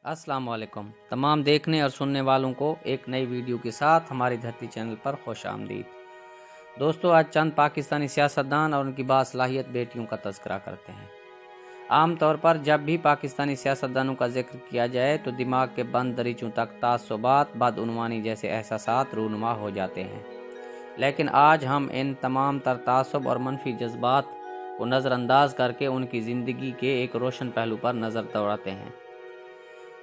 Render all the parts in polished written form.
अस्सलाम वालेकुम। तमाम देखने और सुनने वालों को एक नई वीडियो के साथ हमारी धरती चैनल पर खुश आमदीद। दोस्तों, आज चंद पाकिस्तानी सियासतदान और उनकी बासलाहियत बेटियों का तज़किरा करते हैं। आम तौर पर जब भी पाकिस्तानी सियासतदानों का जिक्र किया जाए तो दिमाग के बंद दरीचों तक तासुबात, बदउनवानी जैसे एहसासात रूनुमा हो जाते हैं। लेकिन आज हम इन तमाम तर तासुब और मनफी जज्बात को नज़रअंदाज करके उनकी ज़िंदगी के एक रोशन पहलू पर नज़र दौड़ाते हैं।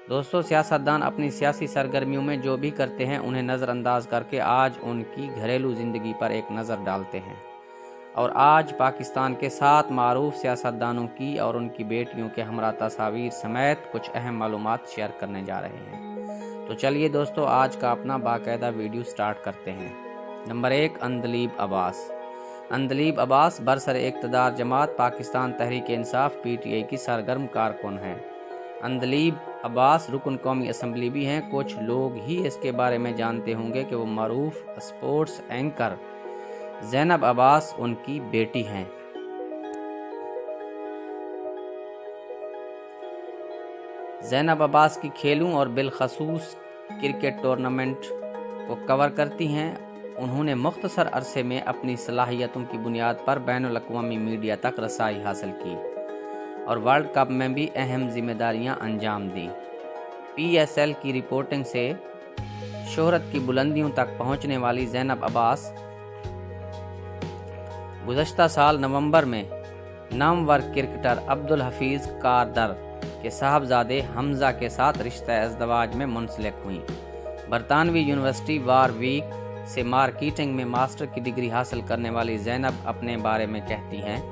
दोस्तों, सियासतदान अपनी सियासी सरगर्मियों में जो भी करते हैं उन्हें नज़रअंदाज करके आज उनकी घरेलू ज़िंदगी पर एक नज़र डालते हैं और आज पाकिस्तान के 7 मारूफ सियासतदानों की और उनकी बेटियों के हमरा तस्वीर समेत कुछ अहम मालूमात शेयर करने जा रहे हैं। तो चलिए दोस्तों, आज का अपना बाकायदा वीडियो स्टार्ट करते हैं। नंबर 1, अंदलीब अब्बास। अंदलीब अब्बास बरसर इक़्तिदार जमात पाकिस्तान तहरीक इंसाफ PTI की सरगर्म कारकुन हैं। अंदलीब अब्बास रुकन कौमी असम्बली भी हैं। कुछ लोग ही इसके बारे में जानते होंगे कि वो मरूफ स्पोर्ट्स एंकर ज़ैनब अब्बास उनकी बेटी हैं। ज़ैनब अब्बास की खेलों और बिलखसूस क्रिकेट टूर्नामेंट को कवर करती हैं। उन्होंने मुख्तसर अरसे में अपनी सलाहियतों की बुनियाद पर बैनुल-अक़वामी मीडिया तक रसाई हासिल की और वर्ल्ड कप में भी अहम जिम्मेदारियां अंजाम दी। PSL की रिपोर्टिंग से शोहरत की बुलंदियों तक पहुंचने वाली ज़ैनब अब्बास गुज़श्ता साल नवंबर में नामवर क्रिकेटर अब्दुल हफीज़ कारदर के साहबजादे हमजा के साथ रिश्ता अज़दवाज में मुंसलिक हुई। बरतानवी यूनिवर्सिटी वारविक से मार्केटिंग में मास्टर की डिग्री हासिल करने वाली ज़ैनब अपने बारे में कहती हैं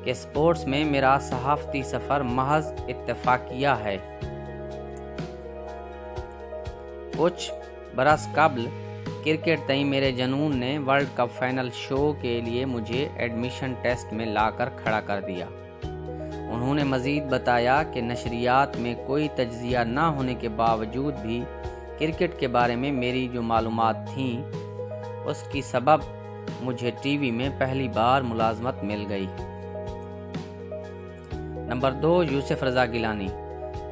कि स्पोर्ट्स में मेरा सहाफ़ती सफ़र महज इत्तेफ़ाकिया है। कुछ बरस कबल क्रिकेट तई मेरे जनून ने वर्ल्ड कप फाइनल शो के लिए मुझे एडमिशन टेस्ट में लाकर खड़ा कर दिया। उन्होंने मज़ीद बताया कि नशरियात में कोई तज्ज़िया ना होने के बावजूद भी क्रिकेट के बारे में मेरी जो मालूमात थीं उसकी सबब मुझे टीवी में पहली बार मुलाजमत मिल गई। नंबर 2, यूसुफ रज़ा गिलानी।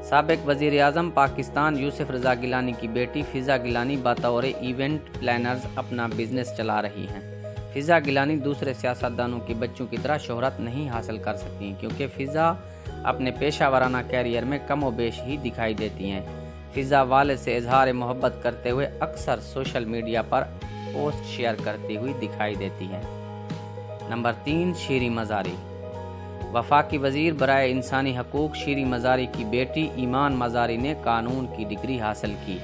साबिक वज़ीर आज़म पाकिस्तान यूसुफ रज़ा गिलानी की बेटी फ़िज़ा गिलानी बतौर इवेंट प्लानर्स अपना बिजनेस चला रही हैं। फ़िज़ा गिलानी दूसरे सियासतदानों के बच्चों की तरह शोहरत नहीं हासिल कर सकती क्योंकि फ़िज़ा अपने पेशा वराना कैरियर में कम व बेश ही दिखाई देती हैं। फ़िज़ा वालिद से इजहार मोहब्बत करते हुए अक्सर सोशल मीडिया पर पोस्ट शेयर करती हुई दिखाई देती हैं। नंबर 3, शीरी मज़ारी। वफाकी वज़ीर बराए इंसानी हकूक़ शीरी मज़ारी की बेटी ईमान मज़ारी ने कानून की डिग्री हासिल की।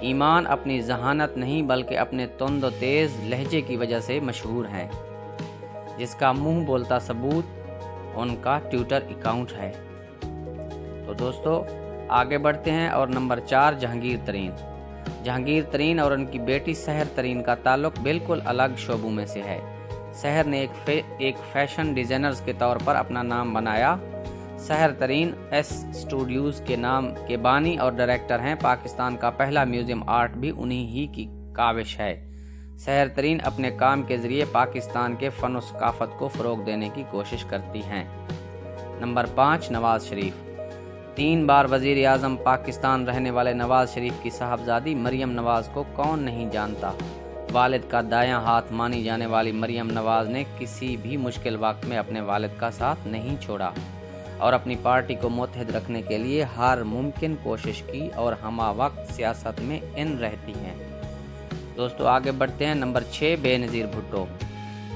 ईमान अपनी जहानत नहीं बल्कि अपने तुंद व तेज़ लहजे की वजह से मशहूर हैं, जिसका मुंह बोलता सबूत उनका ट्विटर अकाउंट है। तो दोस्तों, आगे बढ़ते हैं और नंबर 4, जहांगीर तरीन। जहांगीर तरीन और उनकी बेटी सहर तरीन का ताल्लुक बिल्कुल अलग शोबों में से है। सहर ने एक फैशन डिज़ाइनर्स के तौर पर अपना नाम बनाया। सहर तरीन S स्टूडियोज़ के नाम के बानी और डायरेक्टर हैं। पाकिस्तान का पहला म्यूज़ियम आर्ट भी उन्हीं ही की काविश है। सहर तरीन अपने काम के ज़रिए पाकिस्तान के फ़न व सकाफ़त को फ़रोग़ देने की कोशिश करती हैं। नंबर 5, नवाज़ शरीफ। 3 बार वज़ीर आज़म पाकिस्तान रहने वाले नवाज़ शरीफ की साहबजादी मरियम नवाज़ को कौन नहीं जानता। वालिद का दायां हाथ मानी जाने वाली मरियम नवाज़ ने किसी भी मुश्किल वक्त में अपने वालिद का साथ नहीं छोड़ा और अपनी पार्टी को मुत्तहिद रखने के लिए हर मुमकिन कोशिश की और हमा वक्त सियासत में इन रहती हैं। दोस्तों, आगे बढ़ते हैं। नंबर 6, बेनज़ीर भुट्टो।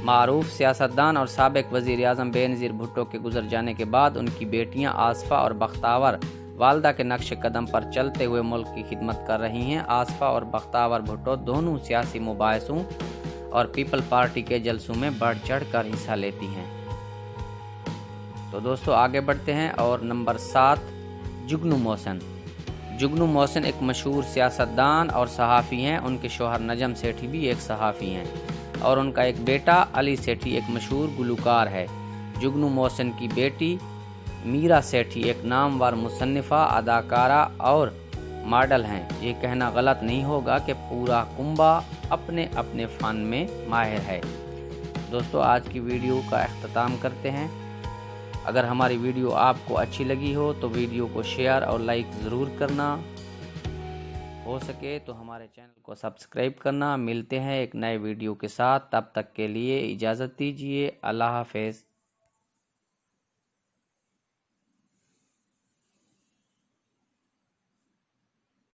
मारूफ सियासतदान और साबिक वज़ीर आज़म बेनज़ीर भुट्टो के गुजर जाने के बाद उनकी बेटियां आसफ़ा और बख्तावर वालदा के नक्श कदम पर चलते हुए मुल्क की खिदमत कर रही हैं। आसफ़ा और बख्तावर भुट्टो दोनों सियासी मुबाहिसों और पीपल पार्टी के जलसों में बढ़ चढ़ कर हिस्सा लेती हैं। तो दोस्तों, आगे बढ़ते हैं और नंबर 7, जुगनू मोहसिन। जुगनू मोहसिन एक मशहूर सियासतदान और सहाफ़ी हैं। उनके शोहर नजम सेठी भी एक सहाफ़ी हैं और उनका एक बेटा अली सेठी एक मशहूर गुलकार है। जुगनू मोहसिन की बेटी मीरा सेठी एक नामवर मुसन्निफ़ा, अदाकारा और मॉडल हैं। ये कहना गलत नहीं होगा कि पूरा कुंबा अपने अपने फ़न में माहिर है। दोस्तों, आज की वीडियो का अख्ताम करते हैं। اگر ہماری ویڈیو آپ کو اچھی لگی ہو تو ویڈیو کو شیئر اور لائک ضرور کرنا، ہو سکے تو ہمارے چینل کو سبسکرائب کرنا۔ ملتے ہیں ایک نئے ویڈیو کے ساتھ، تب تک کے لیے اجازت دیجیے۔ اللہ حافظ۔